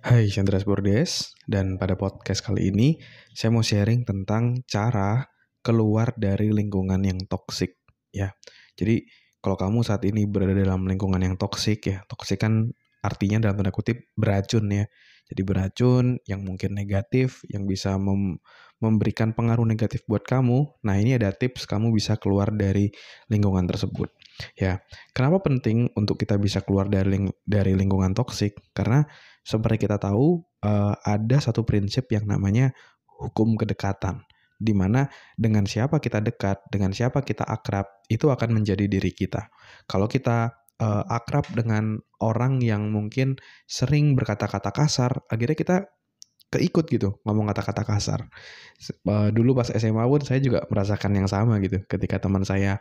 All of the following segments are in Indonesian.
Hai, Chandra Bordes, dan pada podcast kali ini saya mau sharing tentang cara keluar dari lingkungan yang toksik ya. Jadi kalau kamu saat ini berada dalam lingkungan yang toksik ya, toksik kan artinya dalam tanda kutip beracun ya. Jadi beracun yang mungkin negatif, yang bisa memberikan pengaruh negatif buat kamu. Nah, ini ada tips kamu bisa keluar dari lingkungan tersebut. Ya, kenapa penting untuk kita bisa keluar dari lingkungan toksik? Karena seperti kita tahu, ada satu prinsip yang namanya hukum kedekatan, di mana dengan siapa kita dekat, dengan siapa kita akrab, itu akan menjadi diri kita. Kalau kita akrab dengan orang yang mungkin sering berkata-kata kasar, akhirnya kita keikut gitu ngomong kata-kata kasar. Dulu pas SMA pun saya juga merasakan yang sama gitu. Ketika teman saya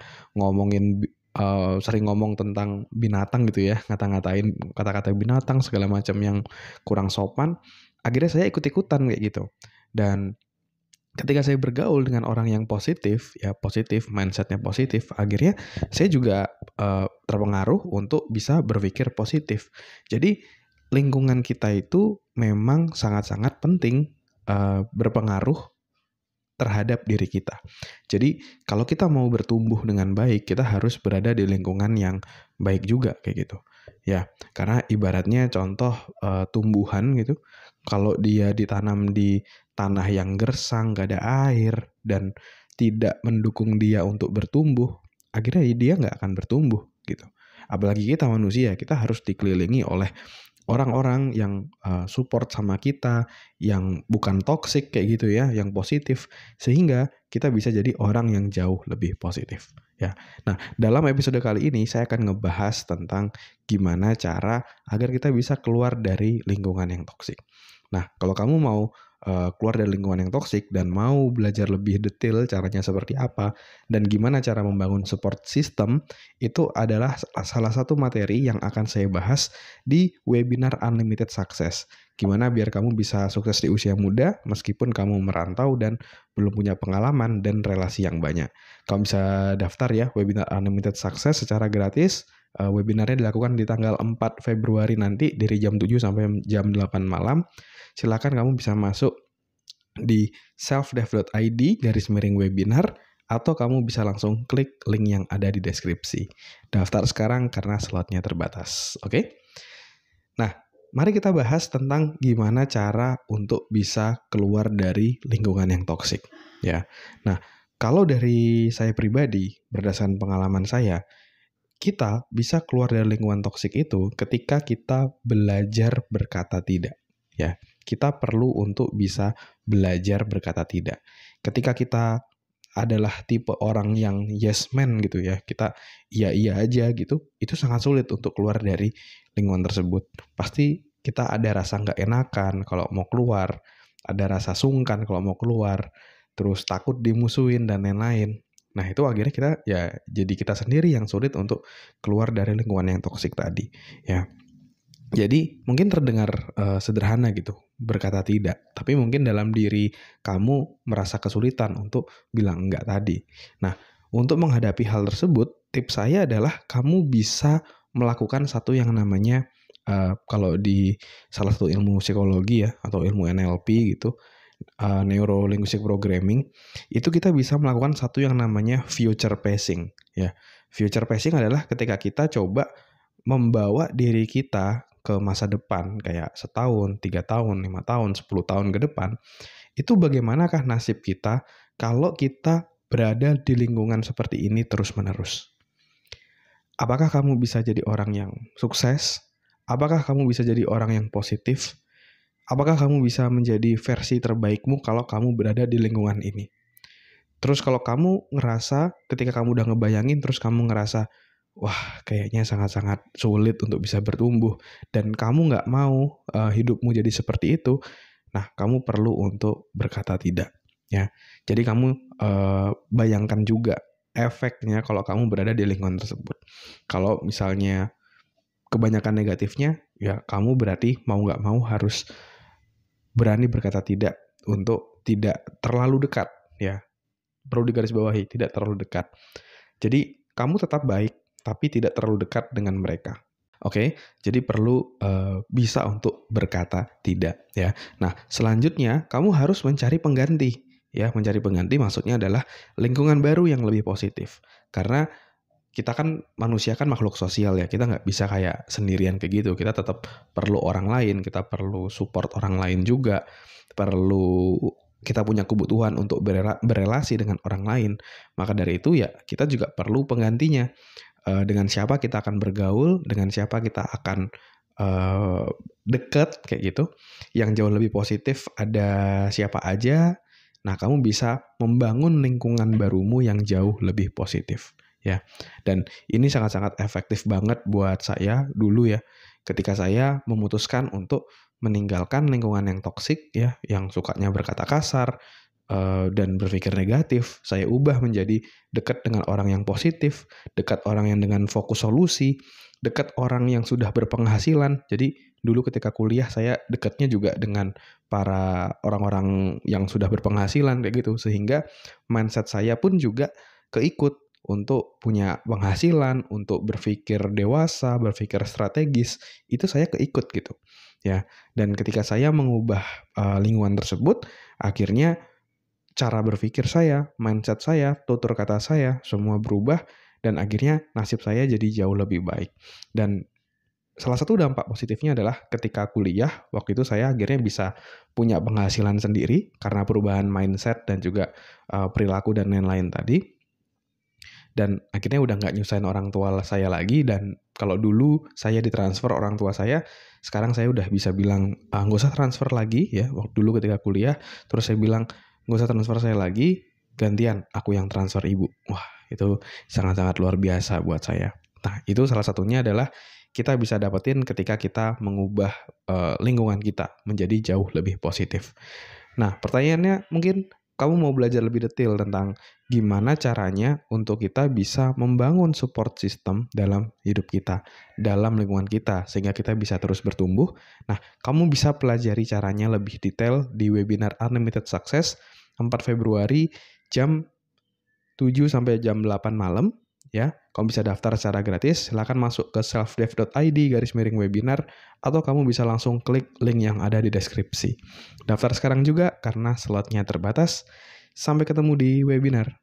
sering ngomong tentang binatang gitu ya, ngata-ngatain kata-kata binatang segala macam yang kurang sopan, akhirnya saya ikut-ikutan kayak gitu. Dan ketika saya bergaul dengan orang yang positif, ya positif, mindsetnya positif, akhirnya saya juga terpengaruh untuk bisa berpikir positif. Jadi lingkungan kita itu memang sangat-sangat penting, berpengaruh terhadap diri kita. Jadi kalau kita mau bertumbuh dengan baik, kita harus berada di lingkungan yang baik juga kayak gitu. Ya, karena ibaratnya contoh tumbuhan gitu, kalau dia ditanam di tanah yang gersang, gak ada air dan tidak mendukung dia untuk bertumbuh, akhirnya dia nggak akan bertumbuh gitu. Apalagi kita manusia, kita harus dikelilingi oleh orang-orang yang support sama kita, yang bukan toxic kayak gitu ya, yang positif, sehingga kita bisa jadi orang yang jauh lebih positif ya. Nah, dalam episode kali ini saya akan ngebahas tentang gimana cara agar kita bisa keluar dari lingkungan yang toksik. Nah, kalau kamu mau keluar dari lingkungan yang toksik dan mau belajar lebih detail caranya seperti apa dan gimana cara membangun support system, itu adalah salah satu materi yang akan saya bahas di webinar Unlimited Success. Gimana biar kamu bisa sukses di usia muda meskipun kamu merantau dan belum punya pengalaman dan relasi yang banyak. Kamu bisa daftar ya webinar Unlimited Success secara gratis. Webinarnya dilakukan di tanggal 4 Februari nanti dari jam 7 sampai jam 8 malam. Silakan kamu bisa masuk di selfdev.id/webinar atau kamu bisa langsung klik link yang ada di deskripsi. Daftar sekarang karena slotnya terbatas. Oke? Nah, mari kita bahas tentang gimana cara untuk bisa keluar dari lingkungan yang toksik. Ya. Nah, kalau dari saya pribadi, berdasarkan pengalaman saya, kita bisa keluar dari lingkungan toksik itu ketika kita belajar berkata tidak. Ya, kita perlu untuk bisa belajar berkata tidak. Ketika kita adalah tipe orang yang yes man gitu ya, kita iya aja gitu, itu sangat sulit untuk keluar dari lingkungan tersebut. Pasti kita ada rasa nggak enakan kalau mau keluar, ada rasa sungkan kalau mau keluar, terus takut dimusuhin dan lain-lain. Nah, itu akhirnya kita ya jadi kita sendiri yang sulit untuk keluar dari lingkungan yang toksik tadi ya. Jadi mungkin terdengar sederhana gitu berkata tidak, tapi mungkin dalam diri kamu merasa kesulitan untuk bilang enggak tadi. Nah, untuk menghadapi hal tersebut, tips saya adalah kamu bisa melakukan satu yang namanya kalau di salah satu ilmu psikologi ya atau ilmu NLP gitu, Neuro Linguistic Programming, itu kita bisa melakukan satu yang namanya future pacing ya. Future pacing adalah ketika kita coba membawa diri kita ke masa depan kayak setahun, 3 tahun, 5 tahun, 10 tahun ke depan, itu bagaimanakah nasib kita kalau kita berada di lingkungan seperti ini terus-menerus? Apakah kamu bisa jadi orang yang sukses? Apakah kamu bisa jadi orang yang positif? Apakah kamu bisa menjadi versi terbaikmu kalau kamu berada di lingkungan ini? Terus kalau kamu ngerasa, ketika kamu udah ngebayangin, terus kamu ngerasa, wah kayaknya sangat-sangat sulit untuk bisa bertumbuh, dan kamu nggak mau hidupmu jadi seperti itu, nah kamu perlu untuk berkata tidak. Ya, jadi kamu bayangkan juga efeknya kalau kamu berada di lingkungan tersebut. Kalau misalnya kebanyakan negatifnya, ya kamu berarti mau nggak mau harus berani berkata tidak untuk tidak terlalu dekat, ya. Perlu digarisbawahi, tidak terlalu dekat. Jadi, kamu tetap baik, tapi tidak terlalu dekat dengan mereka. Oke, jadi perlu bisa untuk berkata tidak ya. Nah, selanjutnya kamu harus mencari pengganti. Ya, mencari pengganti maksudnya adalah lingkungan baru yang lebih positif. Karena kita kan manusia kan makhluk sosial ya, kita nggak bisa kayak sendirian kayak gitu. Kita tetap perlu orang lain, kita perlu support orang lain juga, perlu kita punya kebutuhan untuk berelasi dengan orang lain. Maka dari itu ya kita juga perlu penggantinya. Dengan siapa kita akan bergaul, dengan siapa kita akan dekat kayak gitu. Yang jauh lebih positif ada siapa aja. Nah, kamu bisa membangun lingkungan barumu yang jauh lebih positif ya. Dan ini sangat-sangat efektif banget buat saya dulu ya. Ketika saya memutuskan untuk meninggalkan lingkungan yang toksik ya, yang sukanya berkata kasar dan berpikir negatif, saya ubah menjadi dekat dengan orang yang positif, dekat orang yang dengan fokus solusi, dekat orang yang sudah berpenghasilan. Jadi dulu ketika kuliah saya dekatnya juga dengan para orang-orang yang sudah berpenghasilan kayak gitu, sehingga mindset saya pun juga keikut untuk punya penghasilan, untuk berpikir dewasa, berpikir strategis, itu saya keikut gitu. Ya. Dan ketika saya mengubah lingkungan tersebut, akhirnya cara berpikir saya, mindset saya, tutur kata saya, semua berubah dan akhirnya nasib saya jadi jauh lebih baik. Dan salah satu dampak positifnya adalah ketika kuliah, waktu itu saya akhirnya bisa punya penghasilan sendiri karena perubahan mindset dan juga perilaku dan lain-lain tadi. Dan akhirnya udah nggak nyusahin orang tua saya lagi. Dan kalau dulu saya ditransfer orang tua saya, sekarang saya udah bisa bilang nggak usah transfer lagi ya. Waktu dulu ketika kuliah, terus saya bilang nggak usah transfer saya lagi, gantian aku yang transfer ibu. Wah, itu sangat-sangat luar biasa buat saya. Nah, itu salah satunya adalah kita bisa dapetin ketika kita mengubah lingkungan kita menjadi jauh lebih positif. Nah, pertanyaannya mungkin kamu mau belajar lebih detail tentang gimana caranya untuk kita bisa membangun support system dalam hidup kita, dalam lingkungan kita, sehingga kita bisa terus bertumbuh. Nah, kamu bisa pelajari caranya lebih detail di webinar Unlimited Success 4 Februari jam 7 sampai jam 8 malam. Ya, kamu bisa daftar secara gratis. Silakan masuk ke selfdev.id/webinar atau kamu bisa langsung klik link yang ada di deskripsi. Daftar sekarang juga karena slotnya terbatas. Sampai ketemu di webinar.